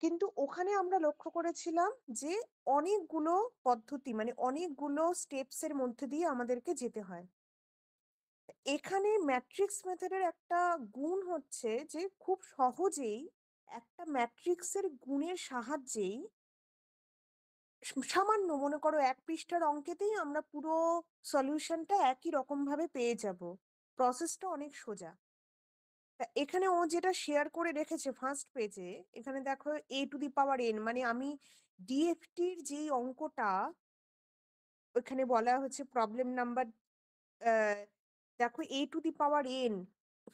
কিন্তু ওখানে আমরা লক্ষ্য করেছিলাম যে অনেকগুলো পদ্ধতি মানে অনেকগুলো স্টেপস এর মধ্যে দিয়ে আমাদেরকে যেতে হয়। এখানে ম্যাট্রিক্স মেথডের একটা গুণ হচ্ছে যে খুব সহজেই একটা ম্যাট্রিক্সের গুণের সাহায্যেই সামান্য মনে করো ১ পৃষ্ঠার অঙ্কেতেই আমরা পুরো সলিউশনটা একই রকমভাবে পেয়ে যাব। প্রসেসটা অনেক সোজা। এখানে ও যেটা শেয়ার করে রেখেছে ফার্স্ট পেজে, এখানে দেখো a to the power n মানে আমি ডিএফটির যেই অঙ্কটা ওখানে বলা হচ্ছে প্রবলেম নাম্বার দেখো a to the power n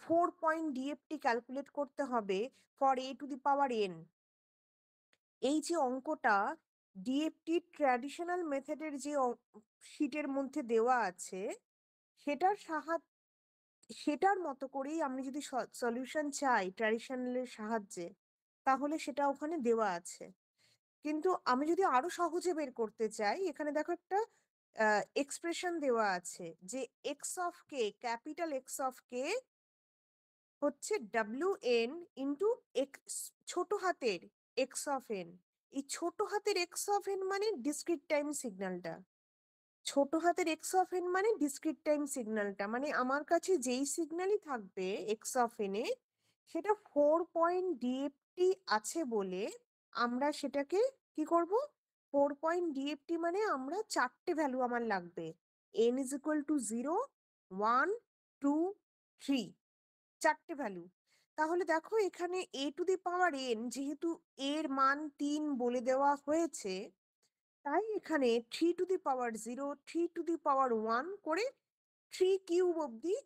4 point DFT calculate করতে হবে for a to the power n। এই যে অঙ্কটা ডিএফটি ট্র্যাডিশনাল মেথডের যে শিটের মধ্যে দেওয়া আছে সেটার সেটার মতো করেই আমি যদি সলিউশন চাই ট্র্যাডিশনালের সাহায্যে তাহলে সেটা ওখানে দেওয়া আছে। কিন্তু আমি যদি আরো সহজে বের করতে চাই এখানে দেখো একটা এক্সপ্রেশন দেওয়া আছে যে X of K capital X of K হচ্ছে ডাব্লিউ এন ইন্টু এক্স ছোট হাতের এক্স অফ এন। এই ছোট হাতের এক্স অফ এন মানে ডিসক্রিট টাইম সিগন্যালটা, ছোট হাতের এক্স অফ এন মানে ডিসক্রিট টাইম সিগন্যালটা মানে আমার কাছে যেই সিগন্যালই থাকবে এক্স অফ এন এ সেটা 4 পয়েন্ট ডিএফটি আছে বলে আমরা সেটাকে কি করব 4 পয়েন্ট ডিএফটি মানে আমরা চারটে ভ্যালু আমার লাগবে n ইজ ইকুয়াল টু 0 1 2 3 চারটে ভ্যালু। তাহলে দেখো এখানে a to the power n যেহেতু এর মান 3 বলে দেওয়া হয়েছে তাই এখানে 3 to the power 0 3 to the পাওয়ার 1 করে 3 কিউব অবধি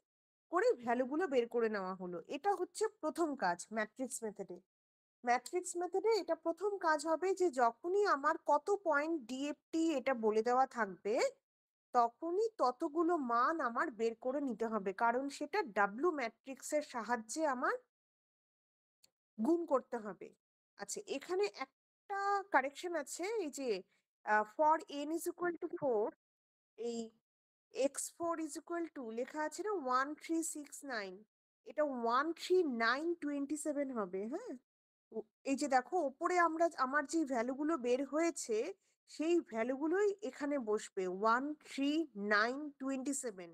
করে ভ্যালুগুলো বের করে নেওয়া হলো। এটা হচ্ছে প্রথম কাজ ম্যাট্রিক্স মেথডে। ম্যাট্রিক্স মেথডে এটা প্রথম কাজ হবে যে যখনই আমার কত পয়েন্ট ডিএফটি এটা বলে দেওয়া থাকবে তখনই ততগুলো মান আমার বের করে নিতে হবে কারণ সেটা ডাব্লু ম্যাট্রিক্সের সাহায্যে আমার গুণ করতে হবে। আচ্ছা এখানে একটা কারেকশন আছে এই যে for n is equal to 4 এই x4 ইজ ইকুয়াল টু লেখা আছে না 1369 এটা 13927 হবে। হ্যাঁ এই যে দেখো ওপরে আমরা আমার যে ভ্যালুগুলো বের হয়েছে সেই ভ্যালুগুলোই এখানে বসবে 13927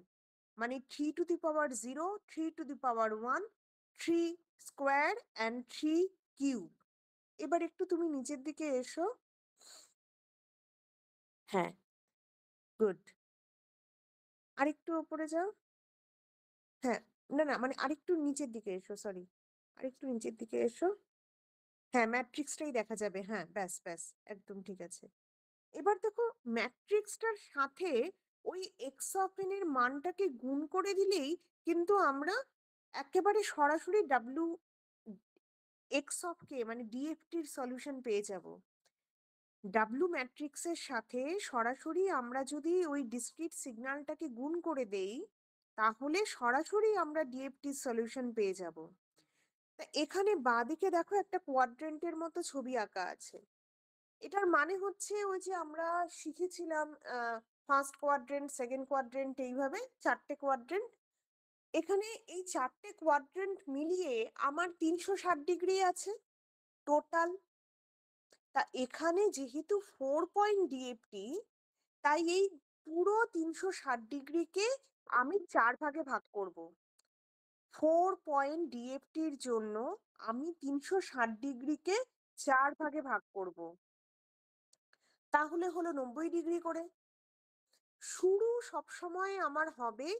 মানে 3 to the power 0 3 to the power 1 3 square and 3 cube. এবার একটু তুমি নিচের দিকে এসো। হ্যাঁ গুড, আরেকটু ওপরে যাও। হ্যাঁ না না মানে আরেকটু নিচের দিকে এসো, সরি আরেকটু নিচের দিকে এসো। হ্যাঁ ম্যাট্রিক্সটাই দেখা যাবে, হ্যাঁ ব্যাস ব্যাস একদম ঠিক আছে। এবার দেখো ম্যাট্রিক্সটার সাথে ওই এক্স অফ এন এর মানটাকে গুণ করে দিলেই কিন্তু আমরা একেবারে সরাসরি ডাব্লু এক্স অফ কে মানে ডিএফটির সলিউশন পেয়ে যাব। ডাব্লু ম্যাট্রিক্সের সাথে সরাসরি আমরা যদি ওই ডিসক্রিট সিগন্যালটাকে গুণ করে দেই তাহলে সরাসরি আমরা ডিএফটির সলিউশন পেয়ে যাব। তা এখানে বাঁদিকে দেখো একটা কোয়াড্রেন্টের মতো ছবি আঁকা আছে। এটার মানে হচ্ছে ওই যে আমরা শিখেছিলাম ফার্স্ট কোয়াড্রেন্ট সেকেন্ড কোয়াড্রেন্ট এইভাবে চারটে কোয়াড্রেন্ট। এখানে এই চারটে কোয়াড্রেন্ট মিলিয়ে আমার 360 ডিগ্রি আছে টোটাল। তা এখানে যেহেতু 4 পয়েন্ট ডিএফটি তাই এই পুরো 360 ডিগ্রিকে আমি 4 ভাগে ভাগ করব। 4 পয়েন্ট ডিএফটির জন্য আমি 360 ডিগ্রিকে 4 ভাগে ভাগ করব, তাহলে হলো 90 ডিগ্রি করে। শুরু সবসময় আমার হবে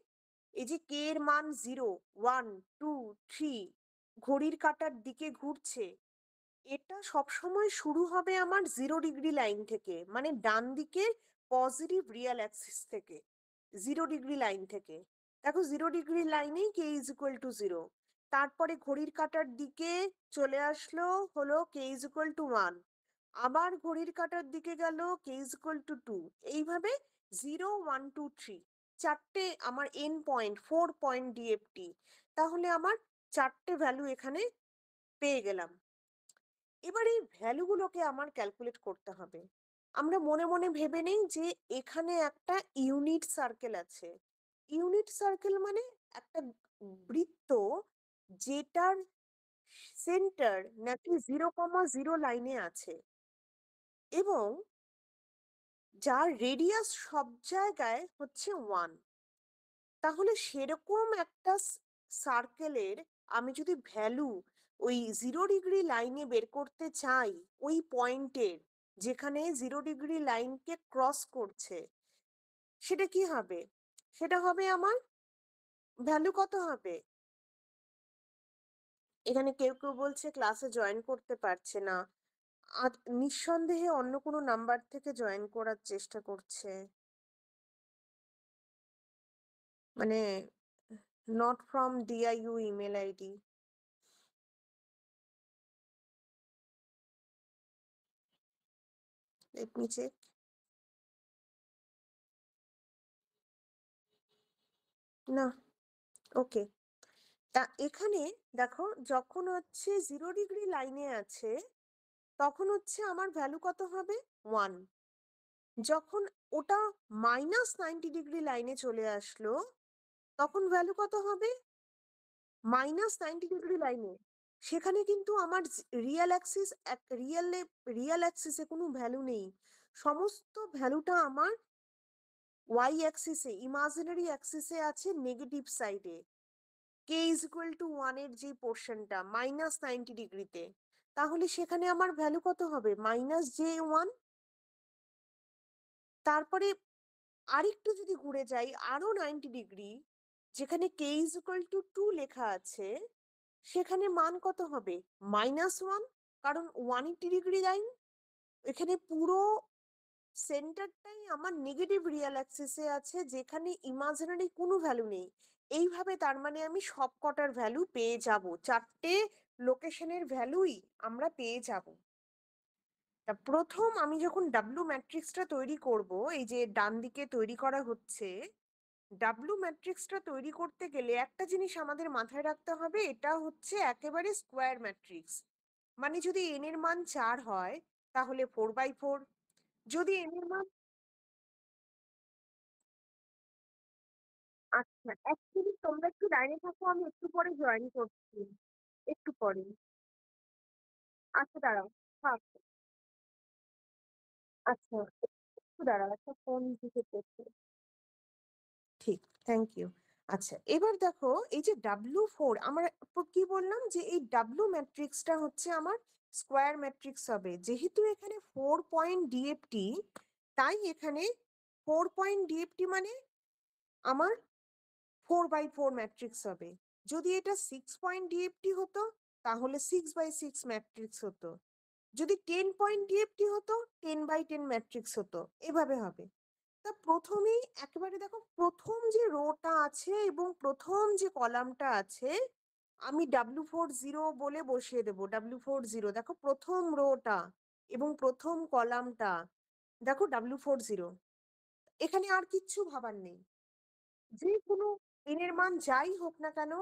এই যে কে এর মান 0 1 2 3 ঘড়ির কাঁটার দিকে ঘুরছে, এটা সবসময় শুরু হবে আমার 0 ডিগ্রি লাইন থেকে মানে ডান দিকের পজিটিভ রিয়েল অ্যাক্সিস থেকে, 0 ডিগ্রি লাইন থেকে। দেখো 0 ডিগ্রি লাইনেই কে ইজ ইকুয়াল টু 0। তারপরে ঘড়ির কাঁটার দিকে চলে আসলো হলো কে ইজ ইকুয়াল টু 1, আবার ঘড়ির কাঁটার দিকে গেল কে ইজ ইকুয়াল টু 2। এইভাবে 0 1 2 3 চারটে আমার এন পয়েন্ট 4 পয়েন্ট ডিএফটি। তাহলে আমার চারটে ভ্যালু এখানে পেয়ে গেলাম। এবার এই ভ্যালুগুলোকে আমার ক্যালকুলেট করতে হবে। আমরা মনে মনে ভেবে নেই যে এখানে একটা ইউনিট সার্কেল আছে। ইউনিট সার্কেল মানে একটা বৃত্ত যেটার সেন্টার নাকি 0,0 লাইনে আছে এবং যার রেডিয়াস সব জায়গায় হচ্ছে 1। তাহলে সেরকম একটা সার্কেলের আমি যদি ভ্যালু ওই 0 ডিগ্রি লাইনে বের করতে চাই, ওই পয়েন্টের যেখানে 0 ডিগ্রি লাইনকে ক্রস করছে, সেটা কি হবে? সেটা হবে আমার ভ্যালু কত হবে? এখানে কেউ কেউ বলছে ক্লাসে জয়েন করতে পারছে না। আর নিঃসন্দেহে অন্য কোনো নাম্বার থেকে জয়েন করার চেষ্টা করছে, মানে not from DIU email ID. Let me check. না, ওকে। তা এখানে দেখো, যখন হচ্ছে 0 ডিগ্রি লাইনে আছে তখন হচ্ছে আমার ভ্যালু কত হবে? 1। যখন ওটা -90 ডিগ্রি লাইনে চলে আসলো তখন ভ্যালু কত হবে? -90 ডিগ্রি লাইনে। সেখানে কিন্তু আমার রিয়েল অ্যাক্সিস, রিয়েল অ্যাক্সিসে কোনো ভ্যালু নেই। সমস্ত ভ্যালুটা আমার ওয়াই অ্যাক্সিসে, ইমাজিনারি অ্যাক্সিসে আছে, নেগেটিভ সাইডে। কে ইজ ইকুয়াল টু 1 এর যে পোর্শনটা -90 ডিগ্রিতে, তাহলে সেখানে আমার ভ্যালু কত হবে? -j1। তারপরে আরেকটু যদি ঘুরে যাই আরো 90 ডিগ্রি, যেখানে কে ইজ ইকুয়াল টু 2 লেখা আছে, সেখানে মান কত হবে? -1, কারণ 180 ডিগ্রি লাইন। এখানে পুরো সেন্টারটাই আমার নেগেটিভ রিয়েল অ্যাক্সিসে আছে, যেখানে ইমাজিনারি কোনো ভ্যালু নেই। এইভাবে তার মানে আমি সবকটার ভ্যালু পেয়ে যাব, 4টে লোকেশনের ভ্যালুই আমরা পেয়ে যাব। তা প্রথম আমি যখন ডাব্লু ম্যাট্রিক্সটা তৈরি করব, এই যে ডান দিকে তৈরি করা হচ্ছে, ডাব্লু ম্যাট্রিক্সটা তৈরি করতে গেলে একটা জিনিস আমাদের মাথায় রাখতে হবে, এটা হচ্ছে একেবারে স্কোয়ার ম্যাট্রিক্স। মানে যদি এন এর মান 4 হয় তাহলে 4/4, যদি এন এর মান, আচ্ছা, অ্যাকচুয়ালি তোমরা একটু লাইনে থাকো, আমি একটু পরে জয়েন করছি, একটু পরে। আচ্ছা দাঁড়াও, থাক। আচ্ছা, একটু দাঁড়াও, একটা ফোন দিতে করছে। ঠিক, থ্যাংক ইউ। আচ্ছা, এবার দেখো, এই যে W4 আমার কি বললাম, যে এই ডাব্লু ম্যাট্রিক্সটা হচ্ছে আমার স্কোয়ার ম্যাট্রিক্স হবে। যেহেতু এখানে 4 পয়েন্ট ডিএফটি, তাই এখানে 4 পয়েন্ট ডিএফটি মানে আমার 4/4 ম্যাট্রিক্স হবে। যদি এটা 6 পয়েন্ট ডিএফটি হতো তাহলে 6/6 ম্যাট্রিক্স হতো। যদি 10 পয়েন্ট ডিএফটি হতো 10/10 ম্যাট্রিক্স হতো। এভাবে হবে। তা প্রথমেই একেবারে দেখো, প্রথম যে রোটা আছে এবং প্রথম যে কলামটা আছে, আমি W40 বলে বসিয়ে দেবো। W40, দেখো প্রথম রোটা এবং প্রথম কলামটা, দেখো W40। এখানে আর কিচ্ছু ভাবার নেই, যে কোনো n এর মান যাই হোক না কেন,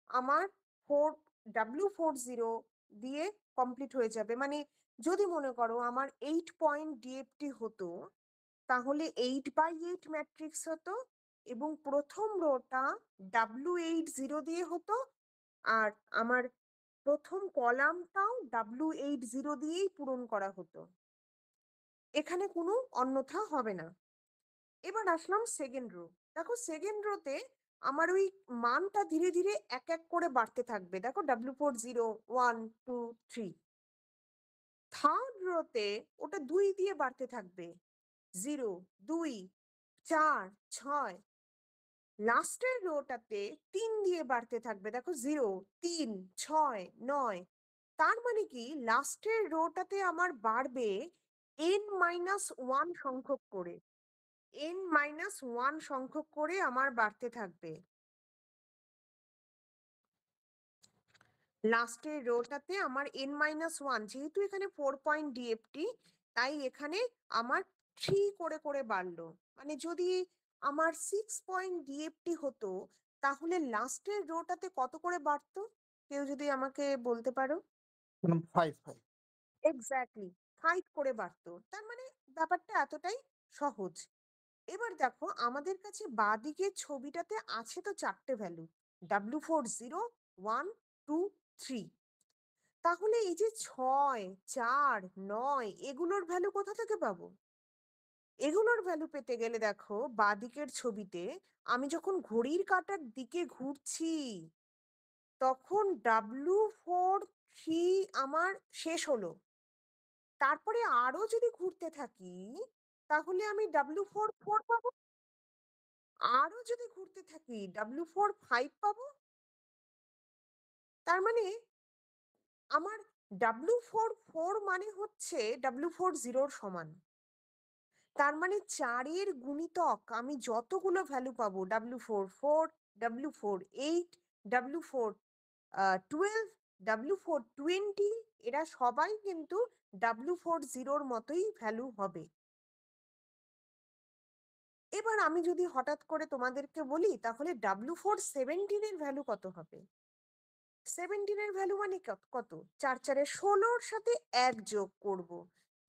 আমার ফোর W40 দিয়ে কমপ্লিট হয়ে যাবে। মানে যদি মনে করো আমার 8 পয়েন্ট ডিএফটি হতো, তাহলে 8/8 ম্যাট্রিক্স হতো এবং প্রথম রোটা W80 দিয়ে হতো, আর আমার প্রথম কলামটাও W80 দিয়েই পূরণ করা হতো। এখানে কোনো অন্যথা হবে না। এবার আসলাম সেকেন্ড রো। দেখো সেকেন্ড রোতে আমার ওই মানটা ধীরে ধীরে এক এক করে বাড়তে থাকবে। দেখো W40, 1, 2, 3। থার্ড রোতে ওটা 2 দিয়ে বাড়তে থাকবে, 0, 2, 4, 6। লাস্টের রোটাতে 3 দিয়ে বাড়তে থাকবে, দেখো 0, 3, 6, 9। তার মানে কি লাস্টের রোটাতে আমার বাড়বে n-1 সংখ্যক করে, n-1 সংখ্যক করে আমার বাড়তে থাকবে লাস্টের রোটাতে আমার n-1। যেহেতু এখানে 4 পয়েন্ট ডিএফটি, তাই এখানে আমার 3 করে করে বাড়লো। মানে যদি আমার 6 পয়েন্ট ডিএফটি হতো তাহলে লাস্টের রোটাতে কত করে বাড়তো? কেউ যদি আমাকে বলতে পারো। 5 এক্স্যাক্টলি 5 করে বাড়তো। তার মানে ব্যাপারটা এতটাই সহজ। এবার দেখো আমাদের কাছে বাঁদিকের ছবিটাতে আছে তো 4টে ভ্যালু, W40, 1, 2, 3। তাহলে এই যে 6, 4, 9 এগুলোর ভ্যালু কোথা থেকে পাবো? এগুলোর ভ্যালু পেতে গেলে দেখো বাঁদিকের ছবিতে আমি যখন ঘড়ির কাঁটার দিকে ঘুরছি তখন W43 আমার শেষ হলো। তারপরে আরো যদি ঘুরতে থাকি তাহলে আমি W44 পাবো। আরো যদি ঘুরতে থাকি W45 পাবো। তার মানে আমার W44 মানে হচ্ছে W40 র সমান। তার মানে 4 এর গুণিতক আমি যতগুলো ভ্যালু পাবো W44, W48, W4 12, W420 এরা সবাই কিন্তু W40 র মতোই ভ্যালু হবে। এবার আমি যদি হঠাৎ করে তোমাদেরকে বলি তাহলে W417 এর ভ্যালু কত হবে? 17 এর ভ্যালু মানে কত? 4 4 এ 16 র সাথে 1 যোগ করব।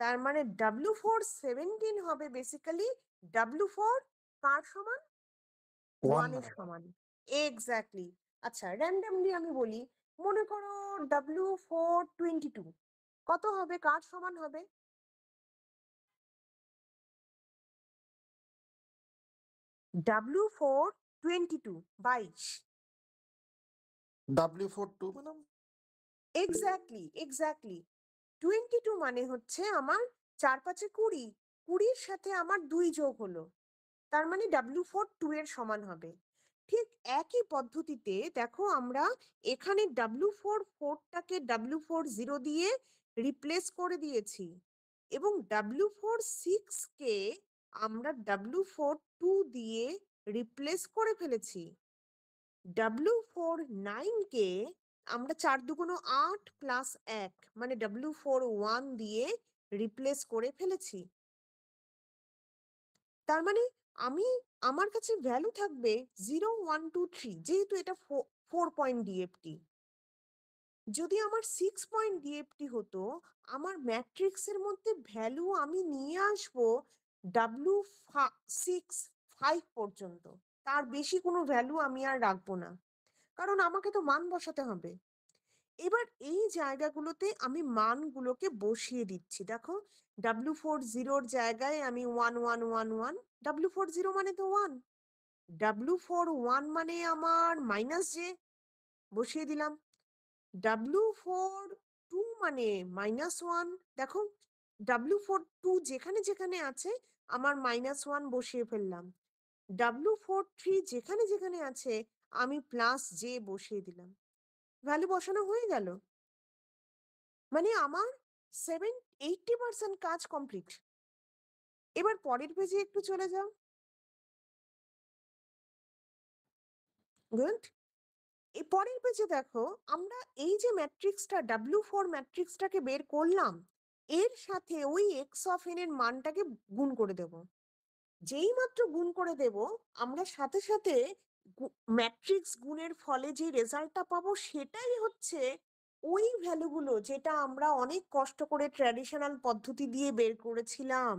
তার মানে W417 হবে বেসিক্যালি W4 কার সমান? 1 1 এর মানে সমান। এক্স্যাক্টলি। আচ্ছা র‍্যান্ডমলি আমি বলি, মনে করো W422 কত হবে? কার সমান হবে? W422 22। W42 মানে এক্স্যাক্টলি, এক্স্যাক্টলি। 22 মানে হচ্ছে আমার ৪ ৫ এ ২০, ২০ র সাথে আমার ২ যোগ হলো। তার মানে W42 এর সমান হবে। ঠিক একই পদ্ধতিতে দেখো আমরা এখানে W44 টাকে W40 দিয়ে রিপ্লেস করে দিয়েছি এবং W46 কে আমরা W42 দিয়ে রিপ্লেস করে ফেলেছি। W49 কে আমরা ৪ দুগুণ ৮ প্লাস ১ মানে W41 দিয়ে রিপ্লেস করে ফেলেছি। তার মানে আমি আমার কাছে ভ্যালু থাকবে 0, 1, 2, 3 যেহেতু এটা 4 পয়েন্ট ডিএফটি। যদি আমার 6 পয়েন্ট ডিএফটি হতো, আমার ম্যাট্রিক্সের মধ্যে ভ্যালু আমি নিয়ে আসবো W6, 5 পর্যন্ত। তার বেশি কোনো ভ্যালু আমি আর রাখবো না। কারণ আমাকে তো মান বসাতে হবে। এবার এই জায়গাগুলোতে আমি মানগুলোকে বসিয়ে দিচ্ছি। দেখো W40 র জায়গায় আমি 1, 1, 1, 1, W40 মানে তো 1, W41 মানে আমার -j বসিয়ে দিলাম। W42 মানে -1 দেখো W42 যেখানে, যেখানে আছে আমার -1 বসিয়ে ফেললাম। W43 যেখানে, যেখানে আছে আমি +j বসিয়ে দিলাম। ভ্যালু বসানো হয়ে গেল। মানে আমার 80% কাজ কমপ্লিট। এবার পরের পেজে একটু চলে যাও। গুড। এই পরের পেজে দেখো আমরা এই যে ম্যাট্রিক্সটা W4 ম্যাট্রিক্সটাকে বের করলাম, এর সাথে ওই x অফ n এর মানটাকে গুণ করে দেব। যেই মাত্র গুণ করে দেব আমরা সাথে সাথে ম্যাট্রিক্স গুণের ফলে যে রেজাল্টটা পাবো সেটাই হচ্ছে ওই ভ্যালুগুলো যেটা আমরা অনেক কষ্ট করে ট্র্যাডিশনাল পদ্ধতি দিয়ে বের করেছিলাম।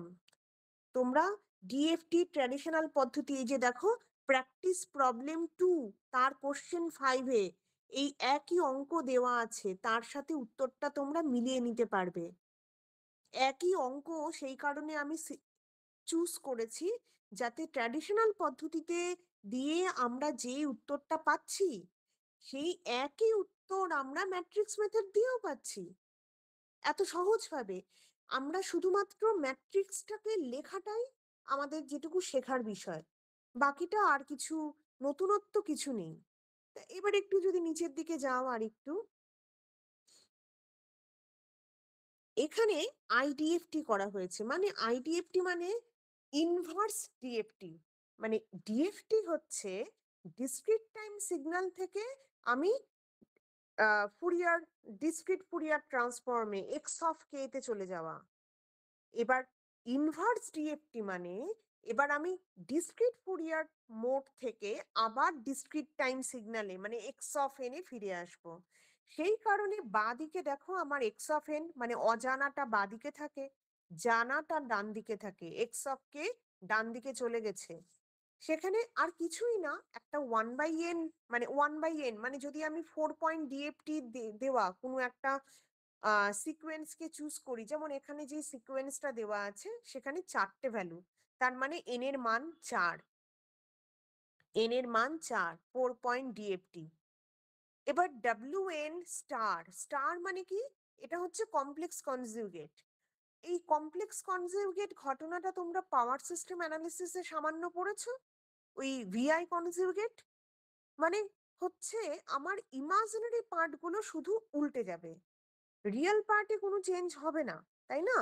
তোমরা ডিএফটি ট্র্যাডিশনাল পদ্ধতি এই যে দেখো প্র্যাকটিস প্রবলেম 2 তার কোশ্চেন 5 এ এই একই অঙ্ক দেওয়া আছে, তার সাথে উত্তরটা তোমরা মিলিয়ে নিতে পারবে। একই অঙ্ক, সেই কারণে আমি চুজ করেছি যাতে ট্র্যাডিশনাল পদ্ধতিতে দিয়ে আমরা যে উত্তরটা পাচ্ছি সেই একই উত্তর আমরা ম্যাট্রিক্স মেথড দিয়েও পাচ্ছি এত সহজভাবে। আমরা শুধুমাত্র ম্যাট্রিক্সটাকে লেখাটাই আমাদের যেটুকু শেখার বিষয়, বাকিটা আর কিছু নতুনত্ব কিছু নেই। তা এবার একটু যদি নিচের দিকে যাও আর একটু, এখানে আইডিএফটি করা হয়েছে। মানে আইডিএফটি মানে ইনভার্স ডিএফটি। মানে ডিএফটি হচ্ছে ডিসক্রিট টাইম সিগন্যাল থেকে আমি ফুরিয়ার ডিসক্রিট ফুরিয়ার ট্রান্সফর্মে এক্স অফ কে তে চলে যাওয়া। এবার ইনভার্স ডিএফটি মানে এবার আমি ডিসক্রিট ফুরিয়ার মোড থেকে আবার ডিসক্রিট টাইম সিগন্যালে মানে এক্স অফ এন এ ফিরে আসব। সেই কারণে বাঁদিকে দেখো আমার এক্স অফ এন মানে অজানাটা বাঁদিকে থাকে, জানাটা ডান দিকে থাকে। এক্স অফ কে ডান দিকে চলে গেছে, সেখানে আর কিছুই না, একটা 1/n মানে 1/n মানে যদি আমি 4 পয়েন্ট ডিএফটি দেওয়া কোনো একটা সিকোয়েন্সকে চুজ করি, যেমন এখানে যে সিকোয়েন্সটা দেওয়া আছে সেখানে 4টে ভ্যালু, তার মানে n এর মান 4, n এর মান 4, 4 পয়েন্ট ডিএফটি। এবার WN স্টার, স্টার মানে কি? এটা হচ্ছে কমপ্লেক্স কনজুগেট। এই কমপ্লেক্স কনজুগেট ঘটনাটা তোমরা পাওয়ার সিস্টেম অ্যানালিসিসে সামান্য পড়েছো, ওই ভিআই কনজুগেট। মানে হচ্ছে আমার ইমাজিনারি পার্টগুলো শুধু উল্টে যাবে, রিয়েল পার্টে কোনো চেঞ্জ হবে না, তাই না?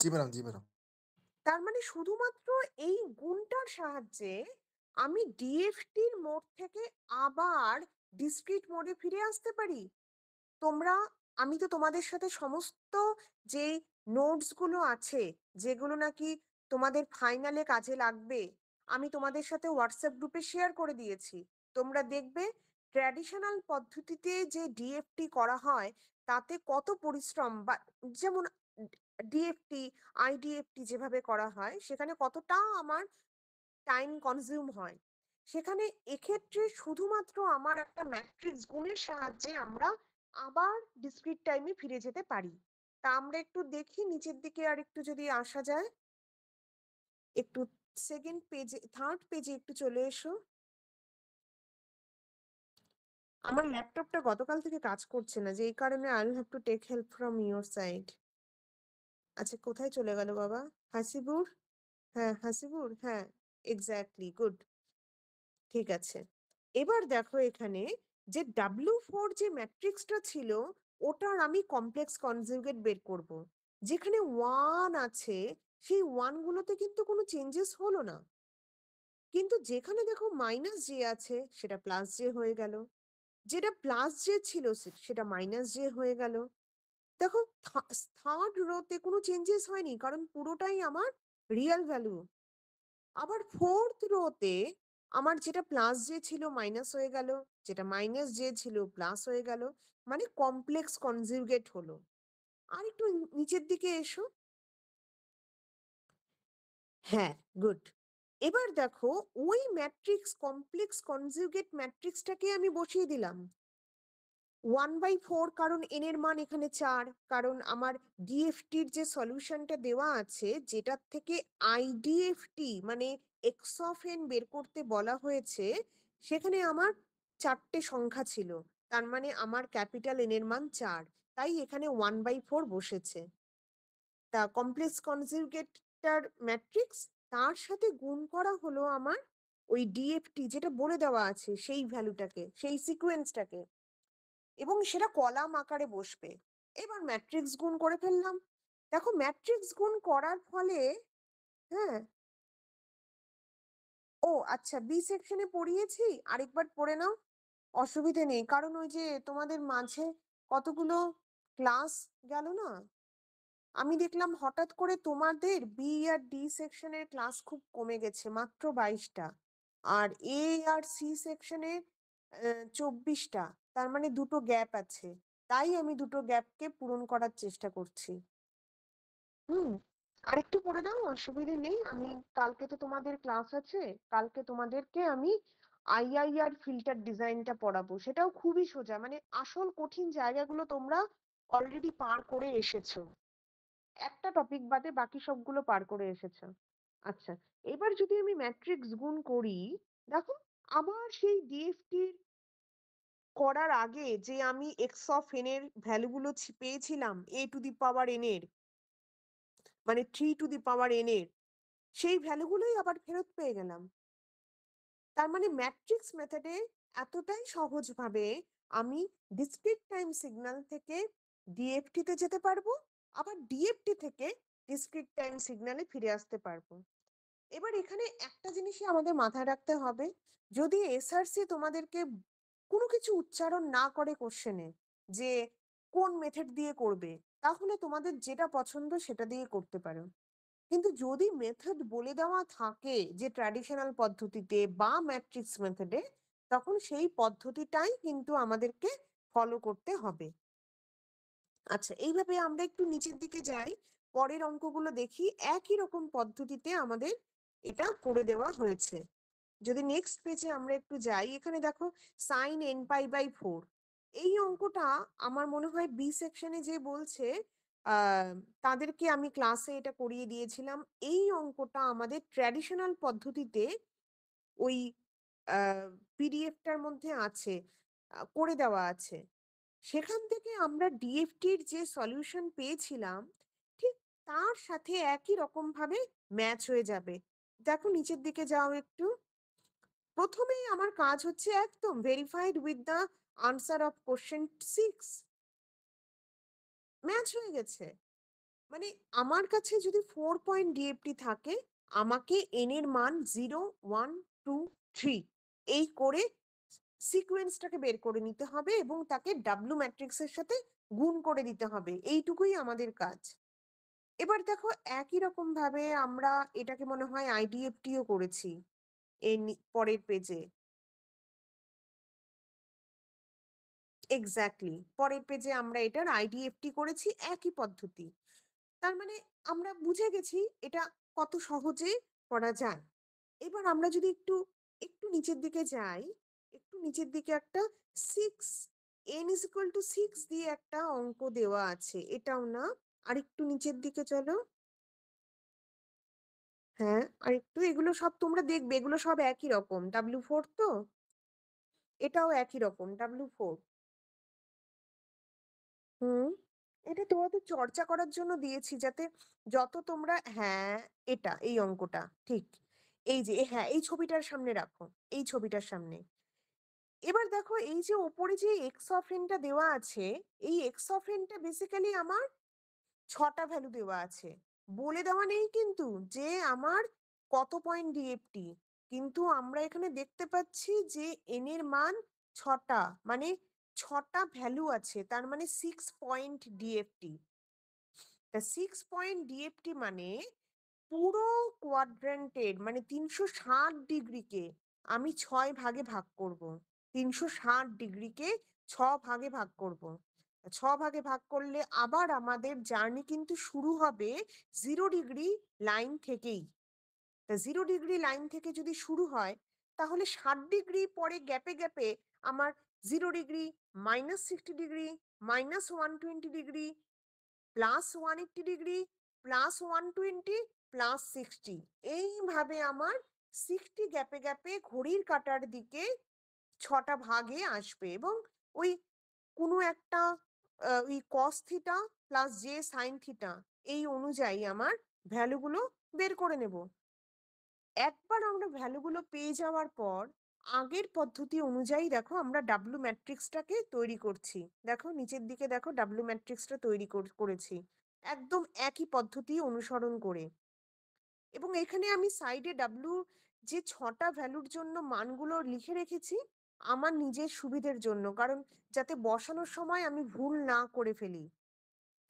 জি ম্যাডাম, জি ম্যাডাম। তার মানে শুধুমাত্র এই গুণটার সাহায্যে আমি ডিএফটির মোড থেকে আবার ডিসক্রিট মোডে ফিরে আসতে পারি। তোমরা, আমি তো তোমাদের সাথে সমস্ত যে নোটস গুলো আছে যেগুলো নাকি তোমাদের ফাইনালে কাজে লাগবে, আমি তোমাদের সাথে হোয়াটসঅ্যাপ গ্রুপে শেয়ার করে দিয়েছি। তোমরা দেখবে ট্র্যাডিশনাল পদ্ধতিতে যে ডিএফটি করা হয় তাতে কত পরিশ্রম, বা যেমন ডিএফটি আইডিএফটি যেভাবে করা হয় সেখানে কতটা আমার টাইম কনজিউম হয়। সেখানে এক্ষেত্রে শুধুমাত্র আমার একটা ম্যাট্রিক্স গুণের সাহায্যে আমরা আবার ডিসক্রিট টাইমে ফিরে যেতে পারি। তা আমরা একটু দেখি নিচের দিকে আর একটু যদি আসা যায়, একটু সেকেন্ড পেজে, থার্ড পেজে একটু চলে এসো। আমার ল্যাপটপটা গতকাল থেকে কাজ করছে না, যেই কারণে I will have to take help from your side. আচ্ছা, কোথায় চলে গেল বাবা? হাসিবুর, হ্যাঁ হাসিবুর, হ্যাঁ এক্স্যাক্টলি, গুড, ঠিক আছে। এবার দেখো এখানে যে W4 যে ম্যাট্রিক্সটা ছিল ওটার আমি কমপ্লেক্স কনজুগেট বের করব। যেখানে 1 আছে সেই 1 গুলোতে কিন্তু কোনো চেঞ্জেস হলো না, কিন্তু যেখানে দেখো মাইনাস জে আছে সেটা প্লাস জে হয়ে গেল, যেটা প্লাস জে ছিল সেটা মাইনাস জে হয়ে গেল। দেখো থার্ড রোতে কোনো চেঞ্জেস হয়নি কারণ পুরোটাই আমার রিয়েল ভ্যালু। আবার ফোর্থ রোতে আমার যেটা প্লাস জে ছিল মাইনাস হয়ে গেল, যেটা মাইনাস জে ছিল প্লাস হয়ে গেল, মানে কমপ্লেক্স কনজুগেট হলো। আর একটু নিচের দিকে এসো, হ্যাঁ গুড। এবার দেখো ওই ম্যাট্রিক্স কমপ্লেক্স কনজুগেট ম্যাট্রিক্সটাকে আমি বসিয়ে দিলাম 1/4, কারণ n এর মান এখানে 4, কারণ আমার ডিএফটির যে সলিউশনটা দেওয়া আছে যেটার থেকে আইডিএফটি মানে এক্স অফ এন বের করতে বলা হয়েছে, সেখানে আমার 4টে সংখ্যা ছিল, তার মানে আমার ক্যাপিটাল এন এর মান 4, তাই এখানে 1/4 বসেছে। তা কমপ্লেক্স কনজুগেটটার ম্যাট্রিক্স তার সাথে গুণ করা হলো আমার ওই ডিএফটি যেটা বলে দেওয়া আছে সেই ভ্যালুটাকে, সেই সিকোয়েন্সটাকে, এবং সেটা কলাম আকারে বসবে। এবার ম্যাট্রিক্স গুণ করে ফেললাম। দেখো ম্যাট্রিক্স গুণ করার ফলে, হ্যাঁ, ও আচ্ছা, বি সেকশনে পড়িয়েছি, আরেকবার পড়ে নাও, অসুবিধে নেই, কারণ ওই যে তোমাদের মাঝে কতগুলো ক্লাস গেল না, আমি দেখলাম হঠাৎ করে তোমাদের বি আর ডি সেকশনের ক্লাস খুব কমে গেছে, মাত্র 22টা, আর এ আর সি সেকশনে 24টা, তার মানে দুটো গ্যাপ আছে, তাই আমি দুটো গ্যাপকে পূরণ করার চেষ্টা করছি। হুম, আরেকটু পড়ে দাও, অসুবিধে নেই, আমি কালকে তো তোমাদের ক্লাস আছে, কালকে তোমাদেরকে আমি আইআইআর ফিল্টার ডিজাইনটা পড়াবো, সেটাও খুবই সোজা, মানে আসল কঠিন জায়গাগুলো তোমরা অলরেডি পার করে এসেছো, একটা টপিক বাদে বাকি সবগুলো পার করে এসেছো। আচ্ছা, এবার যদি আমি ম্যাট্রিক্স গুণ করি, দেখো আবার সেই ডিএফটির করার আগে যে আমি এক্স অফ এন এর ভ্যালুগুলো পেয়েছিলাম এ টু দি পাওয়ার এন এর, মানে 3 টু দি পাওয়ার এন এর, সেই ভ্যালুগুলোই আবার ফেরত পেয়ে গেলাম। তার মানে ম্যাট্রিক্স মেথডে এতটাই সহজভাবে আমি ডিসক্রিট টাইম সিগন্যাল থেকে ডিএফটি তে যেতে পারবো, আবার ডিএফটি থেকে ডিসক্রিট টাইম সিগন্যালে ফিরে আসতে পারবো। এবার এখানে একটা জিনিসই আমাদের মাথায় রাখতে হবে, যদি এসআরসি তোমাদেরকে কোনো কিছু উচ্চারণ না করে কোশ্চেনে যে কোন মেথড দিয়ে করবে, তাহলে তোমাদের যেটা পছন্দ সেটা দিয়ে করতে পারো, কিন্তু যদি মেথড বলে দেওয়া থাকে যে ট্র্যাডিশনাল পদ্ধতিতে বা ম্যাট্রিক্স মেথডে, তখন সেই পদ্ধতিটাই কিন্তু আমাদেরকে ফলো করতে হবে। আচ্ছা, এইভাবে আমরা একটু নিচের দিকে যাই, পরের অঙ্কগুলো দেখি, একই রকম পদ্ধতিতে আমাদের এটা করে দেওয়া হয়েছে। যদি নেক্সট পেজে আমরা একটু যাই, এখানে দেখো সাইন n π/4, এই অঙ্কটা আমার মনে হয় বি সেকশনে যে বলছে আ তাদেরকে আমি ক্লাসে এটা করিয়ে দিয়েছিলাম। এই অঙ্কটা আমাদের ট্র্যাডিশনাল পদ্ধতিতে ওই আ পিডিএফটার মধ্যে আছে, করে দেওয়া আছে। সেখান থেকে আমরা ডিএফটির যে সলিউশন পেয়েছিলাম, ঠিক তার সাথে একই রকমভাবে ম্যাচ হয়ে যাবে। দেখো নিচের দিকে যাও একটু। প্রথমেই আমার কাজ হচ্ছে একদম verified with the answer of question 6 match হয়ে গেছে। মানে আমার কাছে যদি 4 পয়েন্ট ডিএফটি থাকে, আমাকে n এর মান 0, 1, 2, 3 এই করে সিকোয়েন্সটাকে বের করে নিতে হবে এবং তাকে ডাব্লু ম্যাট্রিক্সের সাথে গুণ করে দিতে হবে। এইটুকুই আমাদের কাজ। এবার দেখো একই রকমভাবে আমরা এটাকে মনে হয় আইডিএফটিও করেছি পরের পেজে। এক্সাক্টলি। পরের পেজে আমরা এটার আইডিএফটি করেছি একই পদ্ধতি। তার মানে আমরা বুঝে গেছি এটা কত সহজে করা যায়। এবার আমরা যদি একটু নিচের দিকে যাই, একটু নিচের দিকে একটা 6 n is equal to 6 দিয়ে একটা অঙ্ক দেওয়া আছে। এটাও না, আরেকটু নিচের দিকে চলো। হ্যাঁ, আরেকটু এগুলো সব তোমরা দেখবে এগুলো সব একই রকম। W4 তো? এটাও একই রকম W4। হুম। এটা তোমাদের চর্চা করার জন্য দিয়েছি যাতে যত তোমরা হ্যাঁ, এই অঙ্কটা ঠিক। এই যে হ্যাঁ, এই ছবিটার সামনে রাখো। এই ছবিটার সামনে। এবার দেখো এই যে ওপরে যে এক্স অফ n টা দেওয়া আছে, এই এক্স অফ n টা বেসিক্যালি আমার ৬ টা ভ্যালু দেওয়া আছে। বলে দেওয়া নেই কিন্তু যে আমার কত পয়েন্ট ডিএফটি। কিন্তু আমরা এখানে দেখতে পাচ্ছি যে n এর মান ৬ টা। মানে ৬ টা ভ্যালু আছে। তার মানে 6 পয়েন্ট ডিএফটি। তা 6 পয়েন্ট ডিএফটি মানে পুরো কোয়াড্র্যান্টের মানে ৩৬০ ডিগ্রিকে আমি ৬ ভাগে ভাগ করব। ৩৬০ ডিগ্রিকে ৬ ভাগে ভাগ করব। ৬ ভাগে ভাগ করলে আবার আমাদের জার্নি কিন্তু শুরু হবে 0 ডিগ্রি লাইন থেকেই। তা 0 ডিগ্রি লাইন থেকে যদি শুরু হয় তাহলে ৬০ ডিগ্রি পরে গ্যাপে আমার 0 ডিগ্রি, -60 ডিগ্রি, -120 ডিগ্রি, +180 ডিগ্রি, +120, +60 এইভাবে আমার 60 গ্যাপে ঘড়ির কাঁটার দিকে ৬ টা ভাগে আসবে এবং ওই কোনো একটা ওই cos theta plus j sin theta এই অনুযায়ী আমার ভ্যালুগুলো বের করে নেব। একবার আমরা ভ্যালুগুলো পেয়ে যাওয়ার পর আগের পদ্ধতি অনুযায়ী দেখো আমরা ডাব্লু ম্যাট্রিক্সটাকে তৈরি করছি। দেখো নিচের দিকে দেখো ডাব্লু ম্যাট্রিক্সটা তৈরি করেছি একদম একই পদ্ধতি অনুসরণ করে। এবং এখানে আমি সাইডে ডাব্লু যে ৬ টা ভ্যালুর জন্য মানগুলো লিখে রেখেছি আমার নিজের সুবিধের জন্য, কারণ যাতে বসানোর সময় আমি ভুল না করে ফেলি।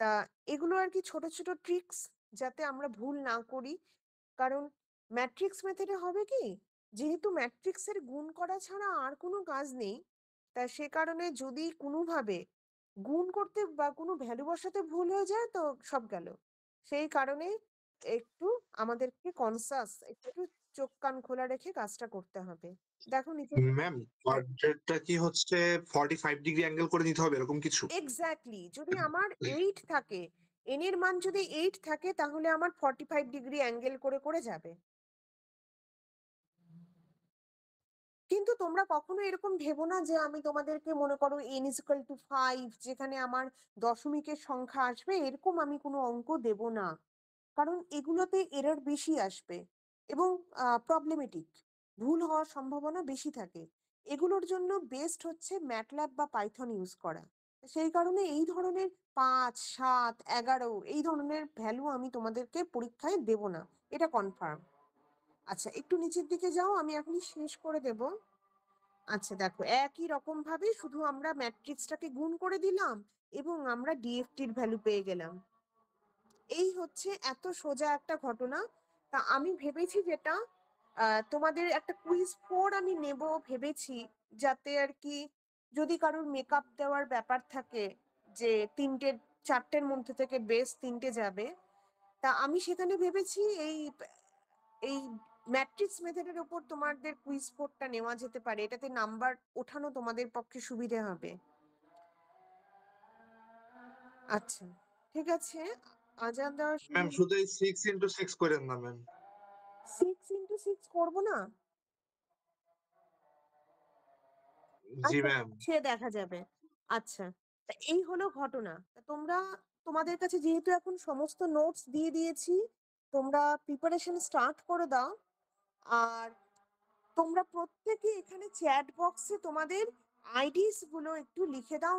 তা এগুলো আর কি ছোট ছোট ট্রিক্স যাতে আমরা ভুল না করি। কারণ ম্যাট্রিক্স মেথডে হবে কি, যেহেতু ম্যাট্রিক্সের গুণ করা ছাড়া আর কোনো কাজ নেই, তা সে কারণে যদি কোনোভাবে গুণ করতে বা কোনো ভ্যালু বসাতে ভুল হয়ে যায় তো সব গেল। সেই কারণে একটু আমাদেরকে একটু চোখ কান খোলা রেখে কাজটা করতে হবে। দেখো নিচে ম্যাম, হ্যাঁ, কোয়াড্রেটটা কি হচ্ছে 45 ডিগ্রি অ্যাঙ্গেল করে নিতে হবে এরকম কিছু? এক্সাক্টলি যদি আমার 8 থাকে, n এর মান যদি 8 থাকে তাহলে আমার 45 ডিগ্রি অ্যাঙ্গেল করে যাবে। কিন্তু তোমরা কখনো এরকম ভেবো না যে আমি তোমাদেরকে মনে করো n is equal to 5 যেখানে আমার দশমিকের সংখ্যা আসবে এরকম আমি কোনো অঙ্ক দেব না। কারণ এগুলোতে এরর বেশি আসবে এবং প্রবলেমেটিক ভুল হওয়ার সম্ভাবনা বেশি থাকে। এগুলোর জন্য বেস্ট হচ্ছে ম্যাটল্যাব বা পাইথন ইউজ করা। সেই কারণে এই ধরনের ৫, ৭, ১১ এই ধরনের ভ্যালু আমি তোমাদেরকে পরীক্ষায় দেব না। এটা কনফার্ম। আচ্ছা একটু নিচের দিকে যাও, আমি এখনই শেষ করে দেব। আচ্ছা দেখো একই রকম ভাবে শুধু আমরা ম্যাট্রিক্সটাকে গুণ করে দিলাম এবং আমরা ডিএফটির ভ্যালু পেয়ে গেলাম। এই হচ্ছে এত সোজা একটা ঘটনা। তা আমি ভেবেছি যেটা তোমাদের একটা কুইজ 4 আমি নেব ভেবেছি, যাতে আর কি যদি কারোর মেকআপ দেওয়ার ব্যাপার থাকে যে 4টের মধ্যে থেকে বেস্ট 3টে যাবে, তা আমি সেখানে ভেবেছি এই ম্যাট্রিক্স মেথডের উপর তোমাদের কুইজ 4টা নেওয়া যেতে পারে। এটাতে নাম্বার ওঠানো তোমাদের পক্ষে সুবিধে হবে। আচ্ছা, ঠিক আছে। আজান দেওয়ার ম্যাম সময় শুধু এই 6x6 করেন না ম্যাম। 6x6 করব না? জি আচ্ছা, ম্যাম। সে দেখা যাবে। আচ্ছা। তা এই হলো ঘটনা। তা তোমরা তোমাদের কাছে যেহেতু এখন সমস্ত নোটস দিয়ে দিয়েছি, তোমরা প্রিপারেশন স্টার্ট করে দাও। আর তোমরা প্রত্যেকে এখানে চ্যাট বক্সে তোমাদের আইডিস গুলো একটু লিখে দাও।